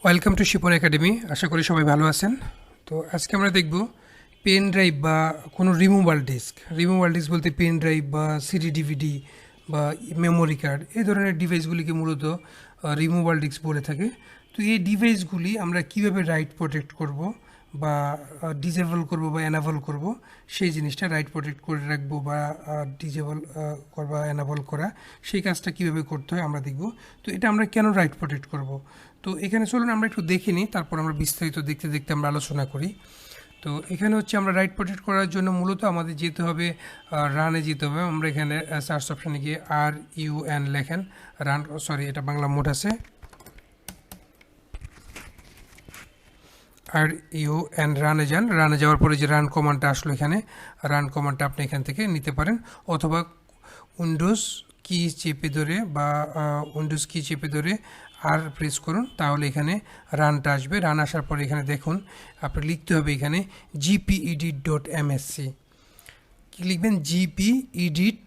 Welcome to Shipon academy. আশা করি সবাই ভালো আছেন। তো আজকে আমরা দেখব পেন ড্রাইভ বা কোনো রিমুভাল ডিস্ক বলতে পেন ড্রাইভ বা সিডি ডিভিডি বা মেমোরি কার্ড এই ধরনের ডিভাইসগুলিকে মূলত রিমুভাল ডিস্ক বলে থাকে। তো এই ডিভাইসগুলি আমরা কিভাবে রাইট প্রোটেক্ট করব বা ডিজেবল করব বা এনাবল করব, সেই জিনিসটা রাইট প্রোটেক্ট করে রাখবো বা ডিজেবল করবা এনাবল করা, সেই কাজটা কিভাবে করতে হয় আমরা দেখব। তো এটা আমরা কেন রাইট প্রোটেক্ট করব, তো এখানে চলুন আমরা একটু দেখে নিই, তারপর আমরা বিস্তারিত দেখতে দেখতে আমরা আলোচনা করি। তো এখানে হচ্ছে আমরা রাইট প্রোটেক্ট করার জন্য মূলত আমাদের যেতে হবে রানে যেতে হবে। আমরা এখানে সার্চ অপশানে গিয়ে RUN লেখেন, রান, সরি এটা বাংলা মোড আছে, RUN রানে যান। রানে যাওয়ার পরে যে রান কমান্ডটা আসলো, এখানে রান কমান্ডটা আপনি এখান থেকে নিতে পারেন, অথবা উইন্ডোজ কি চেপে ধরে বা উইন্ডোজ কি চেপে ধরে আর প্রেস করুন, তাহলে এখানে রানটা আসবে। রান আসার পরে এখানে দেখুন আপনি লিখতে হবে এখানে gpedit.msc, কি লিখবেন gpedit.msc।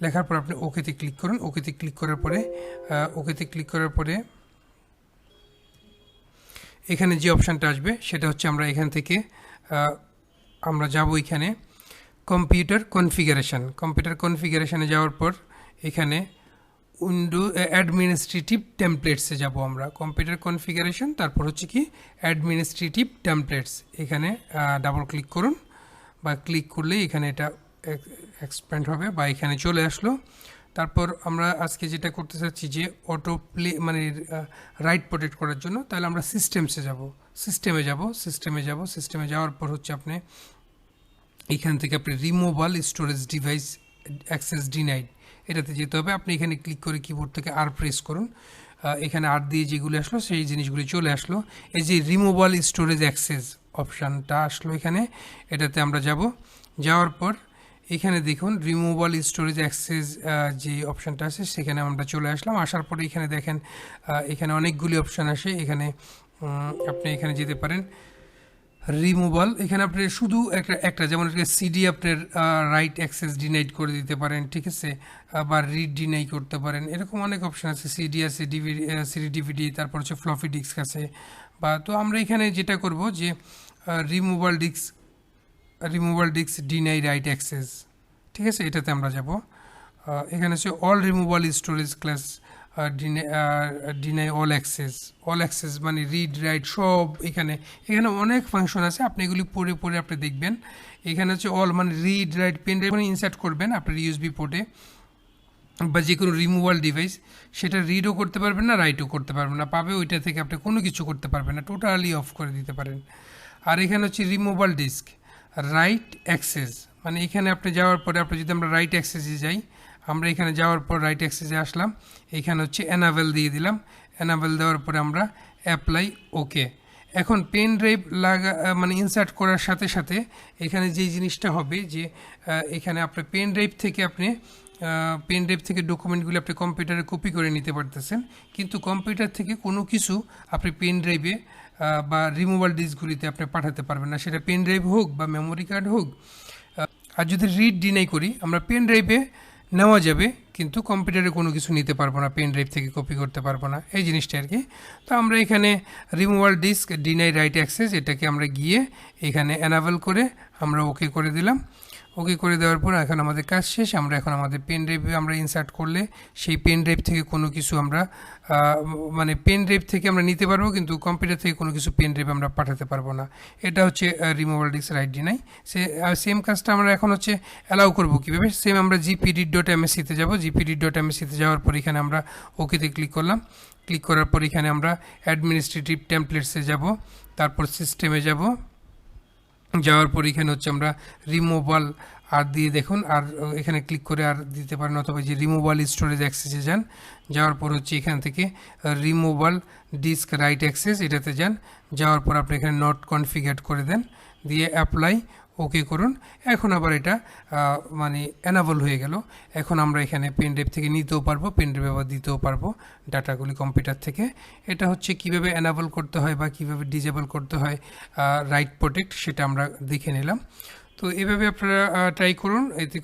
লেখার পর আপনি ওকেতে ক্লিক করুন। ওকেতে ক্লিক করার পরে এখানে যে অপশানটা আসবে সেটা হচ্ছে আমরা এখান থেকে আমরা যাব এখানে কম্পিউটার কনফিগারেশনে যাওয়ার পর এখানে অ্যাডমিনিস্ট্রেটিভ টেমপ্লেটসে যাব আমরা। কম্পিউটার কনফিগারেশন, তারপর হচ্ছে কি অ্যাডমিনিস্ট্রেটিভ টেমপ্লেটস, এখানে ডাবল ক্লিক করুন, বা ক্লিক করলে এখানে এটা এক্সপ্যান্ড হবে বা এখানে চলে আসলো। তারপর আমরা আজকে যেটা করতে চাচ্ছি যে অটো প্লে মানে রাইট প্রোটেক্ট করার জন্য, তাহলে আমরা সিস্টেমে যাওয়ার পর হচ্ছে আপনি এখান থেকে আপনি removal storage device access denied, এটাতে যেতে হবে। আপনি এখানে ক্লিক করে কিবোর্ড থেকে আর প্রেস করুন, এখানে আর দিয়ে যেগুলো আসলো সেই জিনিসগুলি চলে আসলো। এই যে রিমুভাল স্টোরেজ অ্যাক্সেস অপশানটা আসলো এখানে, এটাতে আমরা যাওয়ার পর এখানে দেখুন রিমুভাল স্টোরেজ অ্যাক্সেস যে অপশানটা আছে সেখানে আমরা চলে আসলাম। আসার পরে এখানে দেখেন এখানে অনেকগুলি অপশান আসে। এখানে আপনি এখানে যেতে পারেন রিমুভাল, এখানে আপনি শুধু একটা যেমন সিডি আপনার রাইট অ্যাক্সেস ডিনাইড করে দিতে পারেন, ঠিক আছে, বা রিড ডিনাই করতে পারেন, এরকম অনেক অপশান আছে। সিডি আছে, সিডি ডিভিডি, তারপর হচ্ছে ফ্লপি ডিস্ক আছে। বা তো আমরা এখানে যেটা করব যে removal disk deny write access, ঠিক আছে, এটাতে আমরা যাব। এখানে হচ্ছে all removal storage class deny all access মানে রিড রাইট সব। এখানে অনেক ফাংশন আছে, আপনি এগুলি পড়ে আপনি দেখবেন। এখানে হচ্ছে অল মানে রিড রাইট, পেন ড্রাইভ মানে ইনসার্ট করবেন আপনার ইউএসবি পোর্টে বা যে কোনো রিমুভাল ডিভাইস, সেটা রিডও করতে পারবেন না, রাইটও করতে পারবেন না, পাবে ওইটা থেকে আপনি কোনো কিছু করতে পারবেন না, টোটালি অফ করে দিতে পারেন। আর এখানে হচ্ছে রিমুভাল ডিস্ক রাইট অ্যাক্সেস, মানে এখানে আপনি যাওয়ার পরে আপনি যদি আমরা রাইট অ্যাক্সেসে যাই, আমরা এখানে যাওয়ার পর রাইট অ্যাক্সেসে আসলাম, এখানে হচ্ছে এনাবেল দিয়ে দিলাম। এনাবেল দেওয়ার পরে আমরা অ্যাপ্লাই ওকে। এখন পেন ড্রাইভ মানে ইনসার্ট করার সাথে সাথে এখানে যেই জিনিসটা হবে যে এখানে আপনার পেন ড্রাইভ থেকে ডকুমেন্টগুলি আপনি কম্পিউটারে কপি করে নিতে পারতেছেন, কিন্তু কম্পিউটার থেকে কোনো কিছু আপনি পেন ড্রাইভে বা রিমুভাল ডিস্কগুলিতে আপনি পাঠাতে পারবেন না, সেটা পেন ড্রাইভ হোক বা মেমোরি কার্ড হোক। আর যদি রিড ডিনাই করি, আমরা পেন ড্রাইভে নেওয়া যাবে কিন্তু কম্পিউটারে কোনো কিছু নিতে পারবো না, পেন ড্রাইভ থেকে কপি করতে পারবো না, এই জিনিসটা আর কি। তো আমরা এখানে removal disk deny write access, এটাকে আমরা গিয়ে এখানে এনাবেল করে আমরা ওকে করে দিলাম। ওকে করে দেওয়ার পর এখন আমাদের কাজ শেষ। আমরা এখন আমাদের পেন ড্রাইভে আমরা ইনসার্ট করলে সেই পেন ড্রাইভ থেকে কোনো কিছু আমরা মানে পেন ড্রাইভ থেকে আমরা নিতে পারবো, কিন্তু কম্পিউটার থেকে কোনো কিছু পেন ড্রাইভে আমরা পাঠাতে পারবো না। এটা হচ্ছে removal disk write deny. Same কাজটা আমরা এখন হচ্ছে অ্যালাউ করবো কীভাবে, সেম আমরা gpedit.msc-তে যাব। gpedit.msc-তে যাওয়ার পর এখানে আমরা ওকেতে ক্লিক করলাম। ক্লিক করার পর এখানে আমরা অ্যাডমিনিস্ট্রেটিভ টেমপ্লেটসে যাব, তারপর সিস্টেমে যাওয়ার পর এখানে হচ্ছে আমরা রিমুভাল আর দিয়ে দেখুন, আর এখানে ক্লিক করে আর দিতে পারেন, অথবা যে রিমুভাল স্টোরেজ অ্যাক্সেসে যাওয়ার পর হচ্ছে এখান থেকে রিমুভাল ডিস্ক রাইট অ্যাক্সেস, এটাতে যাওয়ার পর আপনি এখানে নট কনফিগার করে দেন, দিয়ে অ্যাপ্লাই ওকে করুন। এখন আবার এটা মানে এনাবল হয়ে গেল। এখন আমরা এখানে পেন ড্রাইভ থেকে নিতেও পারবো, পেন ড্রাইভ আবার দিতেও পারবো ডাটাগুলি কম্পিউটার থেকে। এটা হচ্ছে কিভাবে এনাবল করতে হয় বা কিভাবে ডিজেবল করতে হয় রাইট প্রোটেক্ট, সেটা আমরা দেখে নিলাম। তো এভাবে আপনারা ট্রাই করুন। এতে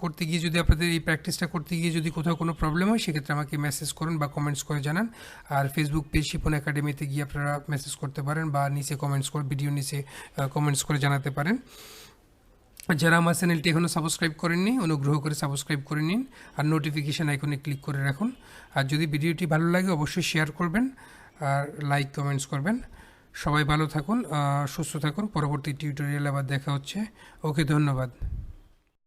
করতে গিয়ে যদি আপনাদের এই প্র্যাকটিসটা করতে গিয়ে যদি কোথাও কোনো প্রবলেম হয় সেক্ষেত্রে আমাকে মেসেজ করুন বা কমেন্টস করে জানান। আর ফেসবুক পেজ শিপন একাডেমিতে গিয়ে আপনারা মেসেজ করতে পারেন বা নিচে কমেন্টস করে ভিডিও নিচে কমেন্টস করে জানাতে পারেন। যারা আমার চ্যানেলটি এখনও সাবস্ক্রাইব করেননি অনুগ্রহ করে সাবস্ক্রাইব করে নিন আর নোটিফিকেশান আইকনে ক্লিক করে রাখুন। আর যদি ভিডিওটি ভালো লাগে অবশ্যই শেয়ার করবেন আর লাইক কমেন্টস করবেন। সবাই ভালো থাকুন, সুস্থ থাকুন। পরবর্তী টিউটোরিয়াল আবার দেখা হচ্ছে। ওকে, ধন্যবাদ।